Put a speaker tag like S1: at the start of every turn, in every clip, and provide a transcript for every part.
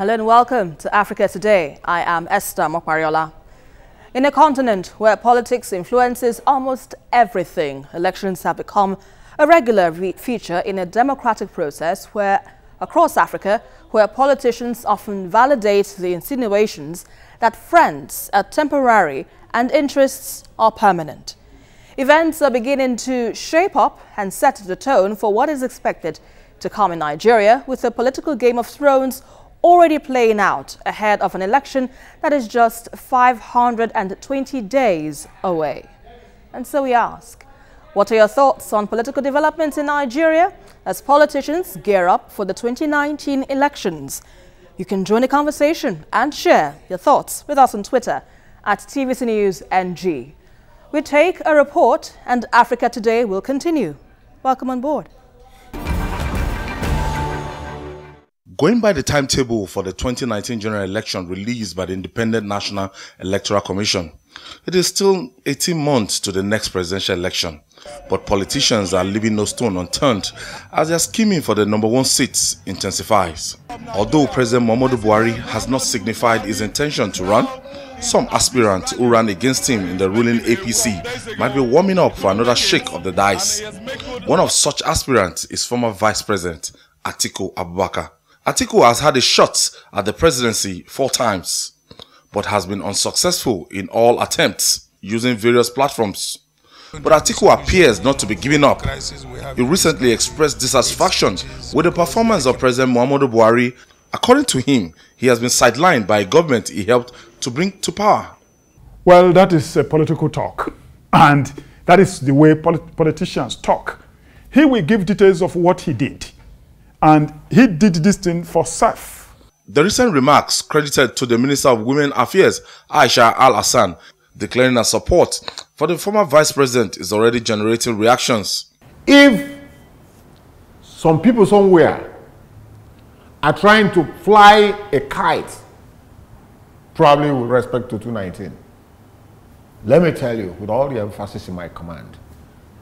S1: Hello and welcome to Africa Today. I am Esther Mokwariola. In a continent where politics influences almost everything, elections have become a regular feature in a democratic process across Africa, where politicians often validate the insinuations that friends are temporary and interests are permanent. Events are beginning to shape up and set the tone for what is expected to come in Nigeria, with the political Game of Thrones already playing out ahead of an election that is just 520 days away. And so we ask, what are your thoughts on political developments in Nigeria as politicians gear up for the 2019 elections? You can join the conversation and share your thoughts with us on Twitter at TVC News NG. We take a report and Africa Today will continue. Welcome on board.
S2: Going by the timetable for the 2019 general election released by the Independent National Electoral Commission, it is still 18 months to the next presidential election. But politicians are leaving no stone unturned as their scheming for the #1 seats intensifies. Although President Muhammadu Buhari has not signified his intention to run, some aspirants who ran against him in the ruling APC might be warming up for another shake of the dice. One of such aspirants is former Vice President Atiku Abubakar. Atiku has had a shot at the presidency 4 times, but has been unsuccessful in all attempts using various platforms. But Atiku appears not to be giving up. He recently expressed dissatisfaction with the performance of President Muhammadu Buhari. According to him, he has been sidelined by a government he helped to bring to power.
S3: Well, that is a political talk, and that is the way politicians talk. He will give details of what he did. And he did this thing for self.
S2: The recent remarks credited to the Minister of Women Affairs, Aisha Al-Hassan, declaring her support for the former vice president is already generating reactions.
S4: If some people somewhere are trying to fly a kite, probably with respect to 2019, let me tell you, with all the emphasis in my command,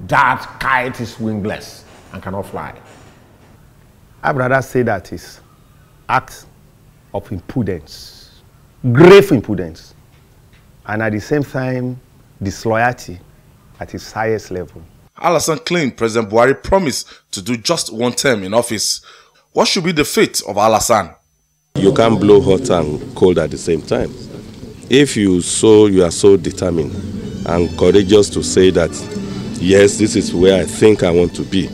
S4: that kite is wingless and cannot fly.
S5: I'd rather say that is act of impudence, grave impudence, and at the same time, disloyalty at its highest level.
S2: Al-Hassan claimed President Buhari promised to do just 1 term in office. What should be the fate of Al-Hassan?
S6: You can't blow hot and cold at the same time. If you are so determined and courageous to say that, yes, this is where I think I want to be,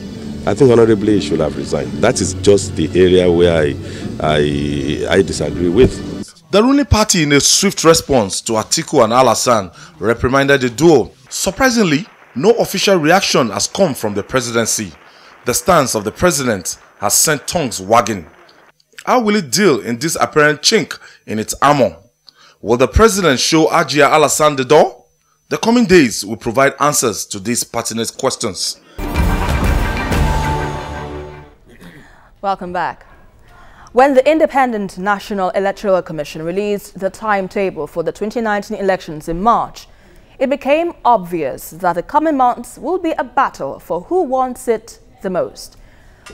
S6: I think honorably he should have resigned. That is just the area where I disagree with.
S2: The ruling party, in a swift response to Atiku and Al-Hassan, reprimanded the duo. Surprisingly, no official reaction has come from the presidency. The stance of the president has sent tongues wagging. How will it deal in this apparent chink in its armor? Will the president show Ajia Al-Hassan the door? The coming days will provide answers to these pertinent questions.
S1: Welcome back. When the Independent National Electoral Commission released the timetable for the 2019 elections in March, it became obvious that the coming months will be a battle for who wants it the most.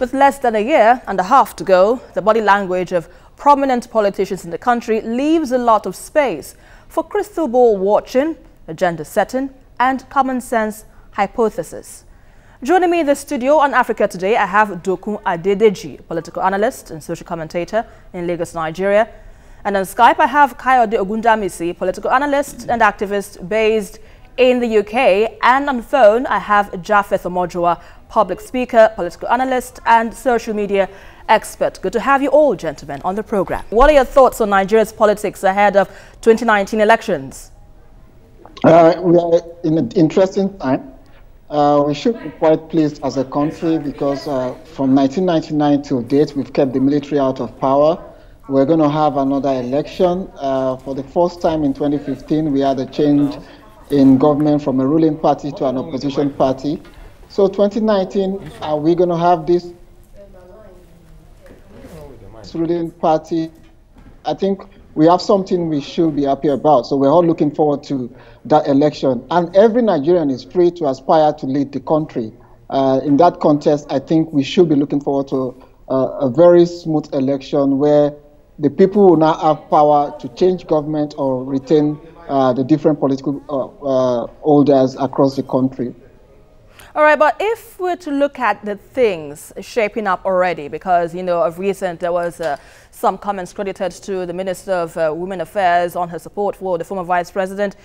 S1: With less than a year and a half to go, the body language of prominent politicians in the country leaves a lot of space for crystal ball watching, agenda setting, and common sense hypothesis. Joining me in the studio on Africa Today, I have Dokun Adedeji, political analyst and social commentator in Lagos, Nigeria. And on Skype, I have Kayode Ogundamisi, political analyst and activist based in the UK. And on phone, I have Japheth Omojua, public speaker, political analyst and social media expert. Good to have you all, gentlemen, on the program. What are your thoughts on Nigeria's politics ahead of 2019 elections?
S7: We are in an interesting time. We should be quite pleased as a country because from 1999 to date, we've kept the military out of power. We're going to have another election. For the first time in 2015, we had a change in government from a ruling party to an opposition party. So 2019, are we going to have this ruling party? I think we have something we should be happy about. So we're all looking forward to that election. And every Nigerian is free to aspire to lead the country. In that context, I think we should be looking forward to a very smooth election where the people will now have power to change government or retain the different political holders across the country.
S1: All right, but if we're to look at the things shaping up already, because, you know, of recent there was some comments credited to the Minister of Women Affairs on her support for the former Vice President.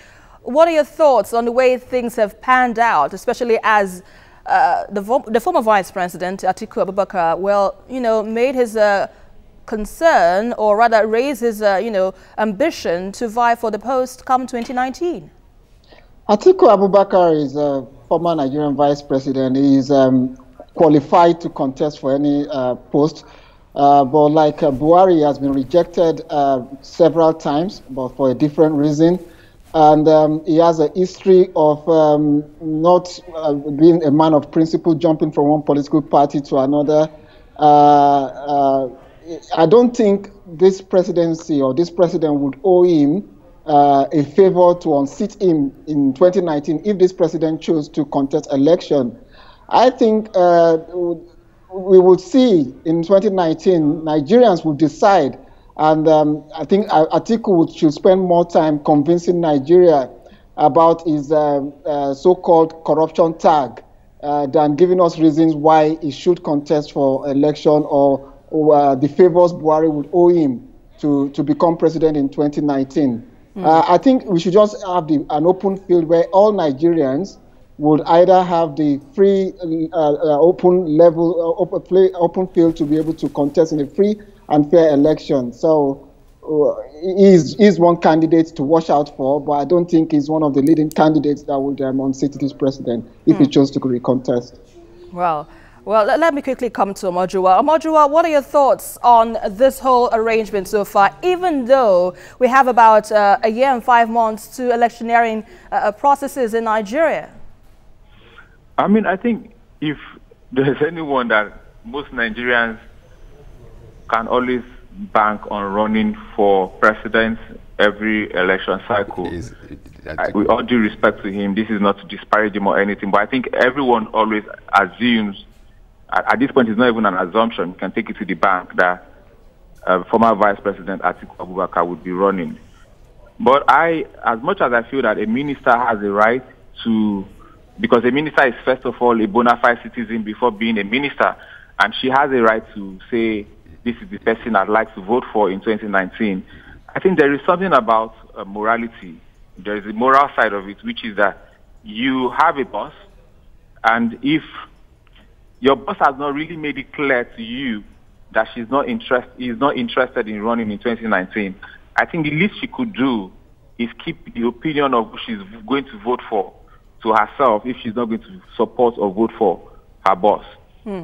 S1: What are your thoughts on the way things have panned out, especially as the former Vice President, Atiku Abubakar, well, you know, made his concern, or rather raised his, you know, ambition to vie for the post come 2019?
S7: Atiku Abubakar is a former Nigerian vice president. He is qualified to contest for any post. But like Buhari has been rejected several times, but for a different reason. And he has a history of not being a man of principle, jumping from one political party to another. I don't think this presidency or this president would owe him a favor to unseat him in 2019 if this president chose to contest election. I think we will see in 2019, Nigerians will decide, and I think Atiku should spend more time convincing Nigeria about his so-called corruption tag than giving us reasons why he should contest for election or the favors Buhari would owe him to become president in 2019. I think we should just have an open field where all Nigerians would either have the free, open field to be able to contest in a free and fair election. So he's one candidate to watch out for, but I don't think he's one of the leading candidates that would unseat this president if he chose to recontest.
S1: Well, let me quickly come to Omojuwa. Omojuwa, what are your thoughts on this whole arrangement so far, even though we have about a year and 5 months to electioneering processes in Nigeria?
S8: I mean, I think if there's anyone that most Nigerians can always bank on running for president every election cycle, with all due respect to him, this is not to disparage him or anything, but I think everyone always assumes, at this point, it's not even an assumption. You can take it to the bank that former Vice President Atiku Abubakar would be running. But as much as I feel that a minister has a right to, because a minister is first of all a bona fide citizen before being a minister, and she has a right to say, this is the person I'd like to vote for in 2019. I think there is something about morality. There is a moral side of it, which is that you have a boss, and if your boss has not really made it clear to you that is not interested in running in 2019, I think the least she could do is keep the opinion of who she's going to vote for to herself if she's not going to support or vote for her boss.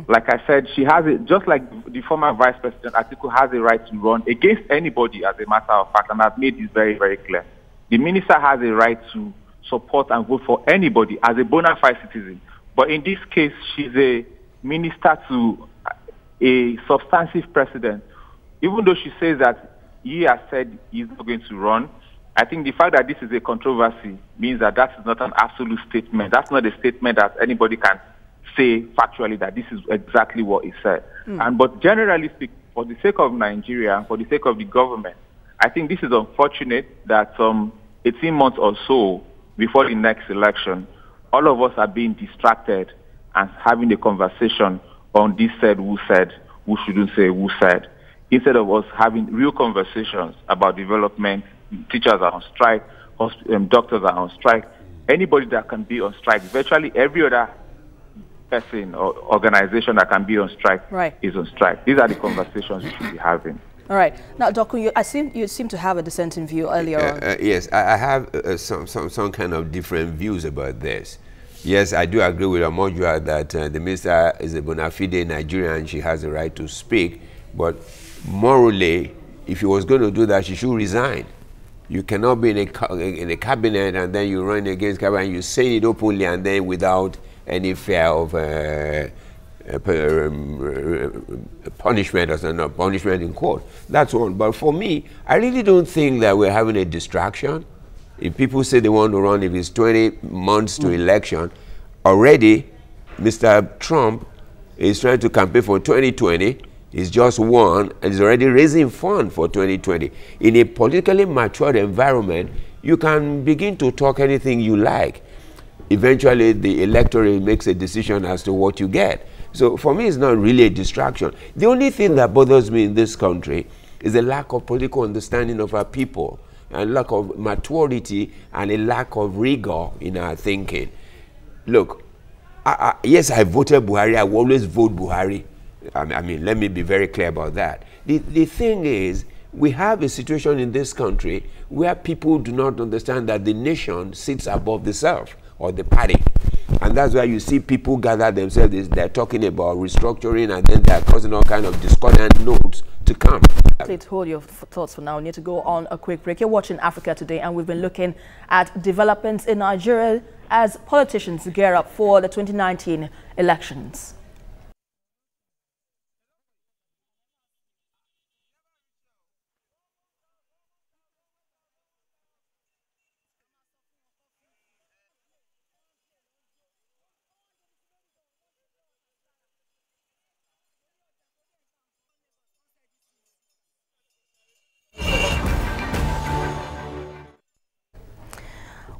S8: Like I said, she has it, just like the former Vice President Atiku has a right to run against anybody, as a matter of fact, and I've made this very, very clear. The minister has a right to support and vote for anybody as a bona fide citizen. But in this case, she's a minister to a substantive president. Even though she says that he has said he's not going to run, I think the fact that this is a controversy means that that is not an absolute statement. That's not a statement that anybody can say factually that this is exactly what he said. But generally speaking, for the sake of Nigeria, for the sake of the government, I think this is unfortunate that 18 months or so before the next election, all of us are being distracted and having a conversation on this said, who shouldn't say, who said, instead of us having real conversations about development. Teachers are on strike, doctors are on strike, anybody that can be on strike, virtually every other person or organization that can be on strike is on strike. These are the conversations we should be having.
S1: All right. Now, Doku, you seem to have a dissenting view earlier on.
S9: Yes, I have some kind of different views about this. Yes, I do agree with Omojuwa that the minister is a bona fide Nigerian and she has a right to speak, but morally, if she was going to do that, she should resign. You cannot be in a cabinet and then you run against cabinet and you say it openly and then without any fear of punishment or something, punishment in court. That's one. But for me, I really don't think that we're having a distraction. If people say they want to run, if it's 20 months to election, already Mr. Trump is trying to campaign for 2020. He's just won and is already raising funds for 2020. In a politically mature environment, you can begin to talk anything you like. Eventually, the electorate makes a decision as to what you get. So for me, it's not really a distraction. The only thing that bothers me in this country is a lack of political understanding of our people, a lack of maturity, and a lack of rigor in our thinking. Look, yes, I voted Buhari. I will always vote Buhari. I mean, let me be very clear about that. The thing is, we have a situation in this country where people do not understand that the nation sits above the self or the party. And that's why you see people gather themselves, they're talking about restructuring, and then they're causing all kind of discordant notes to come.
S1: Please hold your thoughts for now. We need to go on a quick break. You're watching Africa Today, and we've been looking at developments in Nigeria as politicians gear up for the 2019 elections.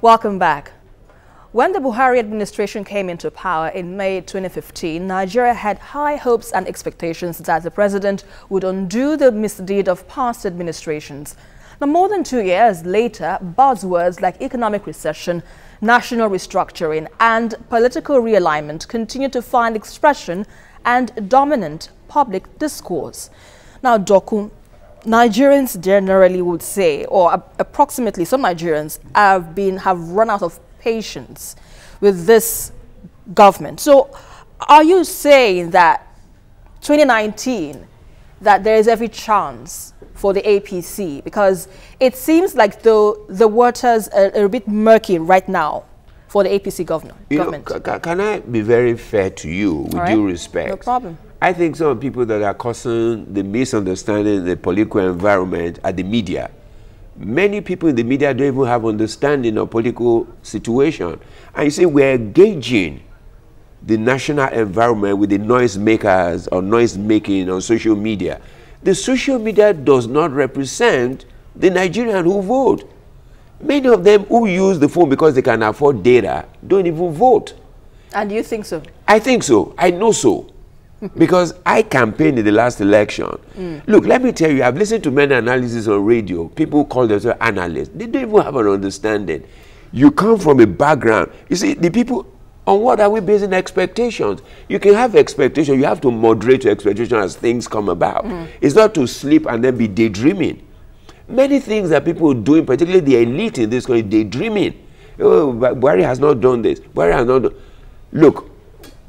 S1: Welcome back. When the Buhari administration came into power in May 2015, Nigeria had high hopes and expectations that the president would undo the misdeed of past administrations. Now, more than 2 years later, buzzwords like economic recession, national restructuring, and political realignment continue to find expression and dominant public discourse. Now, Doku, Nigerians generally would say, or approximately some Nigerians have run out of patience with this government. So are you saying that 2019, that there is every chance for the APC? Because it seems like the waters are a bit murky right now for the APC government.
S9: Can I be very fair to you, with due respect?
S1: No problem.
S9: I think some people that are causing the misunderstanding in the political environment are the media. Many people in the media don't even have understanding of political situation. And you see, we're engaging the national environment with the noise makers or noise making on social media. The social media does not represent the Nigerian who vote. Many of them who use the phone because they can afford data don't even vote.
S1: And you think so?
S9: I think so. I know so. Because I campaigned in the last election. Look, let me tell you, I've listened to many analyses on radio. People call themselves analysts. They don't even have an understanding. You come from a background. You see, the people, on what are we basing expectations? You can have expectations. You have to moderate your expectations as things come about. It's not to sleep and then be daydreaming. Many things that people are doing, particularly the elite in this country, daydreaming. Oh, Buhari has not done this. Buhari has not done. Look,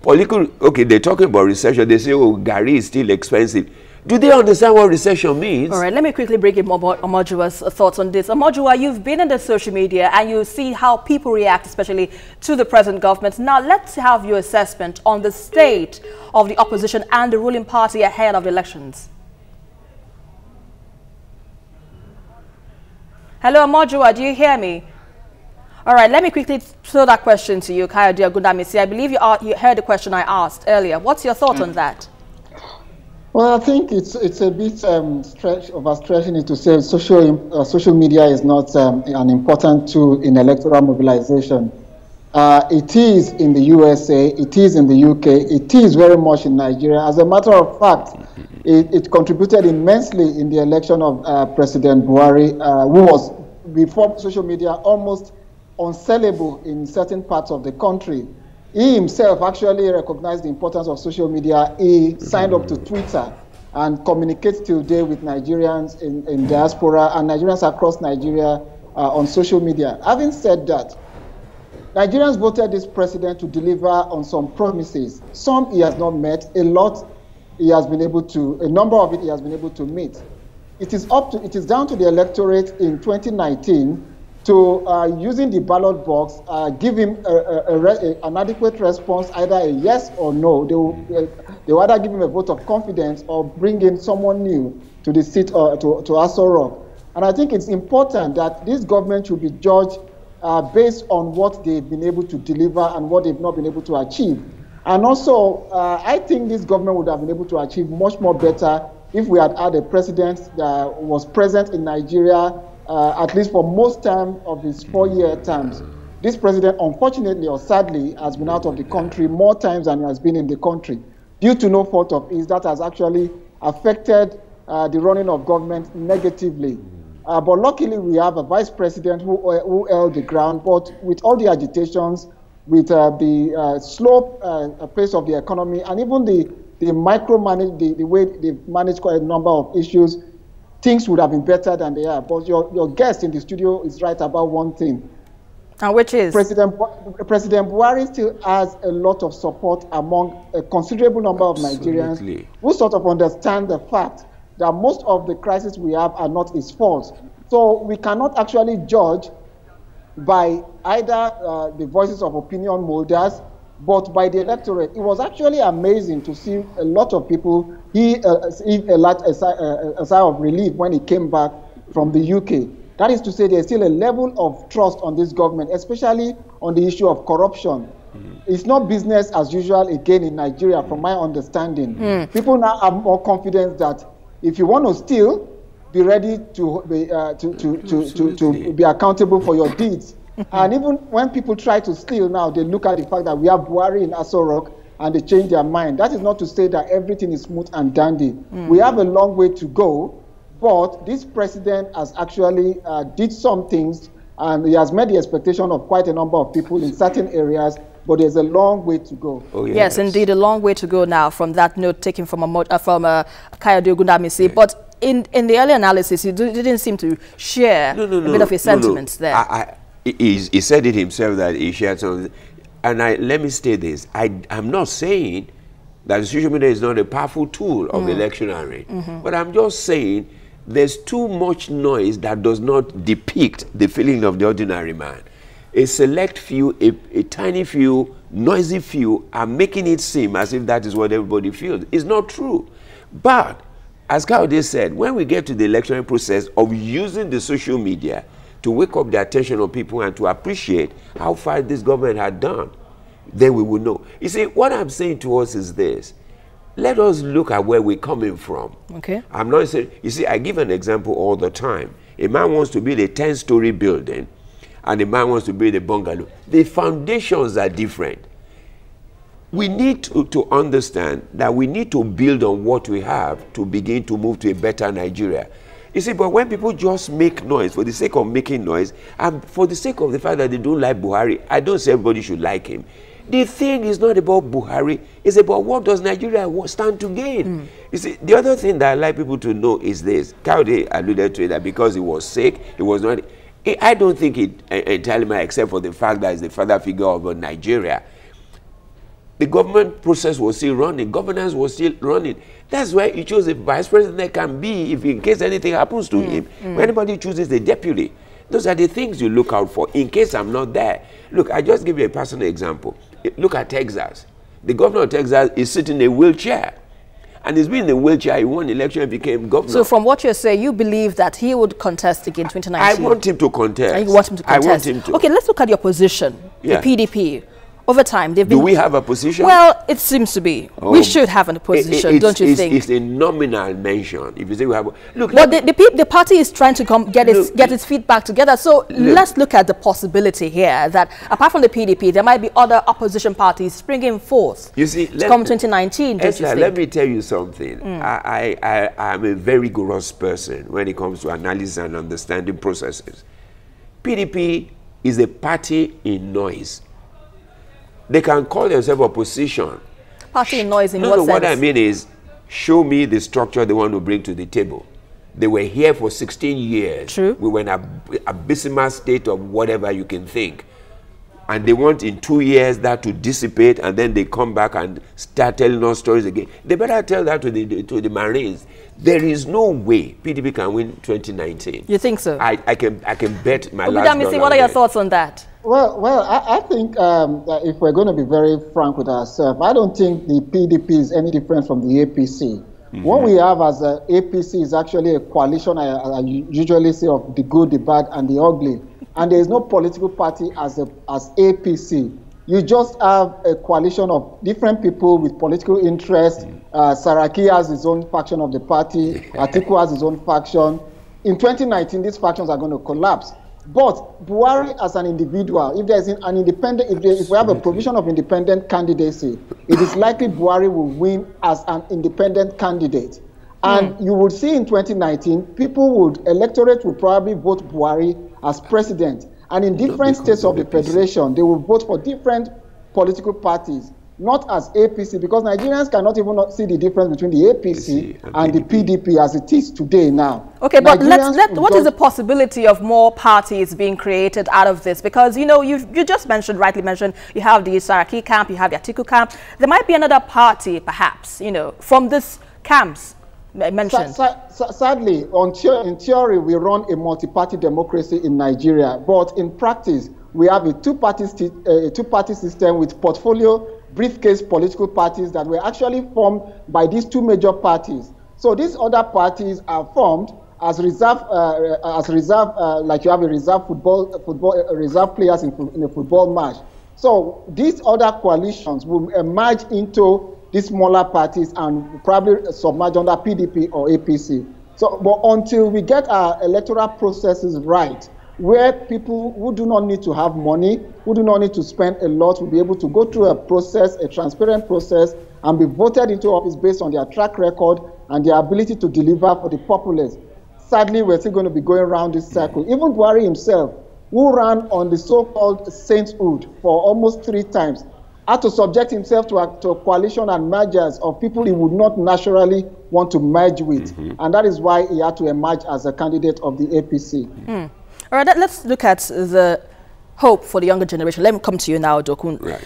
S9: political, okay, they're talking about recession. They say, oh, Gary is still expensive. Do they understand what recession means?
S1: All right, let me quickly bring in Omojuwa's thoughts on this. Omojuwa, you've been in the social media and you see how people react, especially to the present government. Now, let's have your assessment on the state of the opposition and the ruling party ahead of elections. Hello, Omojuwa, do you hear me? All right, let me quickly throw that question to you, Kayode Ogundamisi. I believe you heard the question I asked earlier. What's your thought on that?
S7: Well, I think it's a bit overstretching it to say social media is not an important tool in electoral mobilization. It is in the USA, it is in the UK, it is very much in Nigeria. As a matter of fact, it contributed immensely in the election of President Buhari, who was, before social media, almost unsellable in certain parts of the country. He himself actually recognized the importance of social media. He signed up to Twitter and communicates today with Nigerians in diaspora and Nigerians across Nigeria on social media. Having said that, Nigerians voted this president to deliver on some promises. Some he has not met, a lot he has been able to, a number of it he has been able to meet. It is down to the electorate in 2019 to, using the ballot box, give him an adequate response, either a yes or no. They will either give him a vote of confidence or bring in someone new to the seat to Aso Rock. And I think it's important that this government should be judged based on what they've been able to deliver and what they've not been able to achieve. And also, I think this government would have been able to achieve much more better if we had had a president that was present in Nigeria at least for most time of his 4-year terms. This president, unfortunately or sadly, has been out of the country more times than he has been in the country. Due to no fault of his, that has actually affected the running of government negatively. But luckily, we have a vice president who held the ground. But with all the agitations, with the slow pace of the economy, and even the micromanage, the way they manage quite a number of issues, things would have been better than they are. But your guest in the studio is right about one thing.
S1: And which is?
S7: President Buhari still has a lot of support among a considerable number of Nigerians who sort of understand the fact that most of the crises we have are not his fault. So we cannot actually judge by either the voices of opinion molders, but by the electorate. It was actually amazing to see a lot of people a sigh of relief when he came back from the UK. That is to say, there's still a level of trust on this government, especially on the issue of corruption. It's not business as usual again in Nigeria, from my understanding. People now have more confidence that if you want to steal, be ready to be accountable for your deeds. And even when people try to steal now, they look at the fact that we have Buhari in Aso Rock and they change their mind. That is not to say that everything is smooth and dandy. We have a long way to go, but this president has actually did some things, and he has met the expectation of quite a number of people in certain areas, but there's a long way to go.
S1: Oh, yes, indeed, a long way to go now from that note taken from Kayode Ogundamisi. But in the early analysis, you didn't seem to share a bit of his sentiments there.
S9: He said it himself that he shared some. And let me state this. I'm not saying that social media is not a powerful tool of electioneering. But I'm just saying there's too much noise that does not depict the feeling of the ordinary man. A select few, a tiny few, noisy few are making it seem as if that is what everybody feels. It's not true. But, as Kayode said, when we get to the electoral process of using the social media to wake up the attention of people and to appreciate how far this government had done, then we will know. You see, what I'm saying to us is this. Let us look at where we're coming from.
S1: Okay.
S9: I'm not saying, you see, I give an example all the time. A man wants to build a 10-story building, and a man wants to build a bungalow. The foundations are different. We need to understand that we need to build on what we have to begin to move to a better Nigeria. You see, but when people just make noise for the sake of making noise, and for the sake of the fact that they don't like Buhari, I don't say everybody should like him. The thing is not about Buhari, it's about what does Nigeria stand to gain. You see, the other thing that I like people to know is this. Kayode alluded to it, that because he was sick, he was not... I don't think it entirely matters, except for the fact that he's the father figure of Nigeria. The government process was still running, governance was still running. That's why he chose a vice president that can be, if in case anything happens to him, when anybody chooses a deputy. Those are the things you look out for in case I'm not there. Look, I just give you a personal example. Look at Texas. The governor of Texas is sitting in a wheelchair. And he's been in a wheelchair. He won the election and became governor.
S1: So from what you're saying, you believe that he would contest again in 2019?
S9: I want him to contest.
S1: And you want him to contest?
S9: I want him to.
S1: Okay, let's look at your position, the PDP. Over time, they've been...
S9: Do we have a position?
S1: Well, it seems to be. We should have a position, don't you think?
S9: It's a nominal mention. If you say we have... Look,
S1: but the party is trying to get its feet back together. So let's look at the possibility here that apart from the PDP, there might be other opposition parties springing forth.
S9: You see,
S1: come 2019, don't you think?
S9: Let me tell you something. I'm a very rigorous person when it comes to analysis and understanding processes. PDP is a party in noise. They can call themselves opposition.
S1: Party in noise in what sense?
S9: No, what I mean is, show me the structure they want to bring to the table. They were here for 16 years.
S1: True.
S9: We were in a abysmal state of whatever you can think. And they want in 2 years that to dissipate, and then they come back and start telling us stories again. They better tell that to the Marines. There is no way PDP can win 2019.
S1: You think so?
S9: I can bet my last dollar.
S1: What are your thoughts on that?
S7: Well, I think that if we're going to be very frank with ourselves, I don't think the PDP is any different from the APC. What we have as a APC is actually a coalition, I usually say, of the good, the bad, and the ugly. And there is no political party as APC. You just have a coalition of different people with political interests. Saraki has his own faction of the party. Atiku has his own faction. In 2019, these factions are going to collapse. But Buhari as an individual, if there's an independent, if we have a provision of independent candidacy, it is likely Buhari will win as an independent candidate. And you would see in 2019, electorate would probably vote Buhari as president. And in different states of the federation, they will vote for different political parties, not as APC, because Nigerians cannot even see the difference between the APC and the PDP as it is today now.
S1: Okay, but what is the possibility of more parties being created out of this? Because, you know, you just rightly mentioned, you have the Saraki camp, you have the Atiku camp. There might be another party, perhaps, you know, from this camps mentioned.
S7: Sadly, in theory, we run a multi-party democracy in Nigeria, but in practice, we have a two-party system with portfolio briefcase political parties that were actually formed by these two major parties. So these other parties are formed as reserve, like you have a reserve players in a football match. So these other coalitions will emerge into these smaller parties and probably submerge under PDP or APC. So, but until we get our electoral processes right, where people who do not need to have money, who do not need to spend a lot, will be able to go through a process, a transparent process, and be voted into office based on their track record and their ability to deliver for the populace. Sadly, we're still going to be going around this circle. Even Buhari himself, who ran on the so-called sainthood for almost 3 times, had to subject himself to a coalition and mergers of people he would not naturally want to merge with. And that is why he had to emerge as a candidate of the APC.
S1: All right, let's look at the hope for the younger generation. Let me come to you now, Dokun.
S9: Right.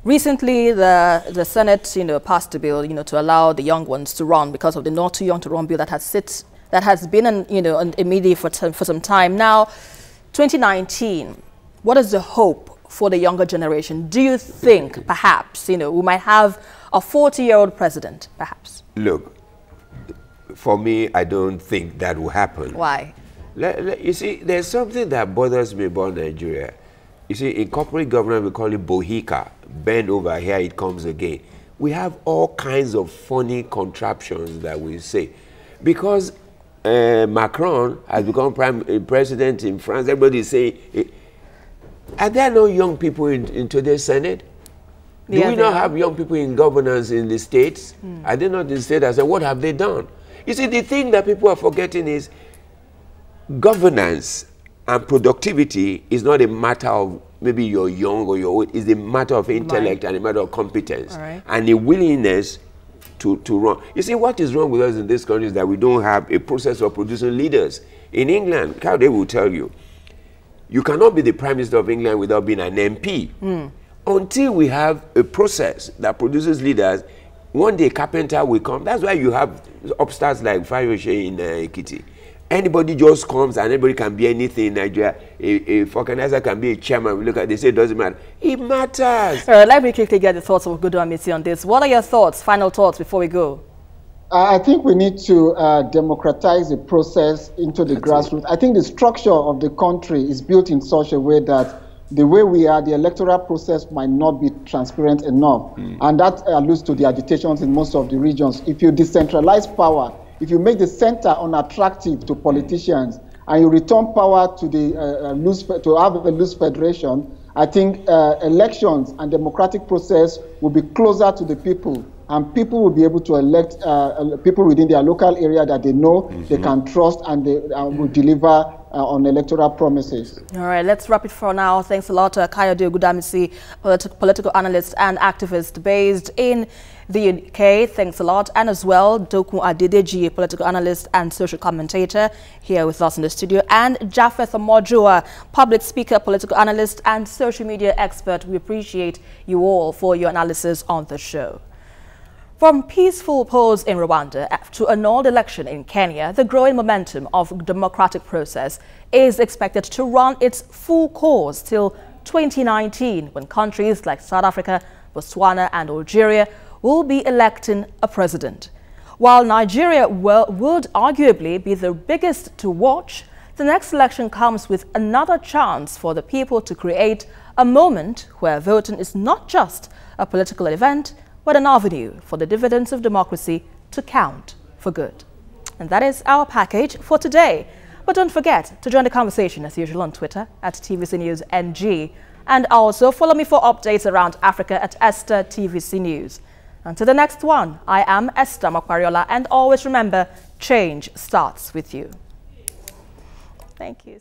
S1: Recently, the Senate, you know, passed a bill, you know, to allow the young ones to run because of the not too young to run bill that has been, you know, in media for some time now. 2019, what is the hope for the younger generation? Do you think, perhaps, you know, we might have a 40-year-old president, perhaps?
S9: Look, for me, I don't think that will happen.
S1: Why?
S9: You see, there's something that bothers me about Nigeria. You see, in corporate government, we call it bohica. Bend over, here it comes again. We have all kinds of funny contraptions that we say. Because Macron has become president in France, everybody is saying, are there no young people in today's Senate? Do we not have young people in governance in the states? Are they not in the state? I said, what have they done? You see, the thing that people are forgetting is governance and productivity is not a matter of maybe you're young or you're old. It's a matter of intellect and a matter of competence and a willingness to run. You see, what is wrong with us in this country is that we don't have a process of producing leaders. In England, they will tell you, you cannot be the Prime Minister of England without being an MP. Until we have a process that produces leaders, one day carpenter will come. That's why you have upstarts like Fayose in Ekiti. Anybody just comes and anybody can be anything in Nigeria. A organizer can be a chairman. We look at, they say it doesn't matter. It matters.
S1: Let me quickly get the thoughts of Godo Amisi on this. What are your thoughts, final thoughts before we go?
S7: I think we need to democratize the process into the grassroots. I think the structure of the country is built in such a way that the way we are, the electoral process might not be transparent enough. And that alludes to the agitations in most of the regions. If you decentralize power, if you make the center unattractive to politicians, and you return power to the to have a loose federation, I think elections and democratic process will be closer to the people. And people will be able to elect people within their local area that they know, they can trust, and they will deliver on electoral promises.
S1: All right, let's wrap it for now. Thanks a lot to Kayode Ogudamisi, political analyst and activist based in the UK. Thanks a lot. And as well, Dokun Adedeji, a political analyst and social commentator here with us in the studio. And Japheth Omojua, public speaker, political analyst and social media expert. We appreciate you all for your analysis on the show. From peaceful polls in Rwanda to an annulled election in Kenya, the growing momentum of the democratic process is expected to run its full course till 2019, when countries like South Africa, Botswana and Algeria will be electing a president. While Nigeria would arguably be the biggest to watch, the next election comes with another chance for the people to create a moment where voting is not just a political event, but an avenue for the dividends of democracy to count for good. And that is our package for today. But don't forget to join the conversation as usual on Twitter at TVC News NG, and also follow me for updates around Africa at Esther TVC News. Until the next one, I am Esther Mokwariola, and always remember, change starts with you. Thank you.